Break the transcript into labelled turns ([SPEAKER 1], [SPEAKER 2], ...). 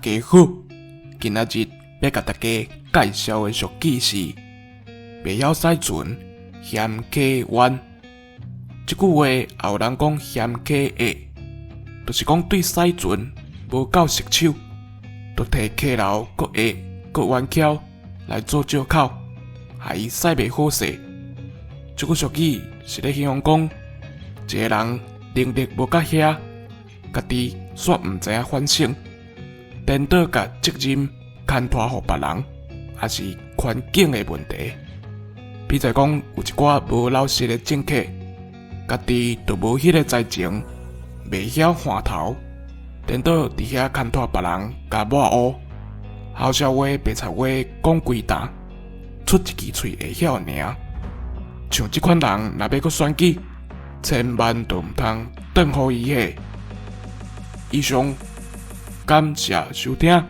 [SPEAKER 1] 家好，今仔日要甲大家介绍的俗语是“袂晓驶船，嫌客冤”。这句话也有人讲嫌客恶，就是讲对驶船无够熟手，就摕客楼搁恶搁冤巧来做借口，害伊驶袂好势。这句俗语是咧形容讲一个人能力无甲遐，家己煞毋知影反省，颠倒甲责任牵拖互别人，也是环境的问题。比如讲有一寡无老实的政客，家己就无迄个才情，袂晓换头，颠倒伫遐牵拖别人甲抹黑，好笑话白菜话讲规担，出一支喙会晓尔。像即款人若要搁选举，千万就毋通转互伊下。以上，感谢收听。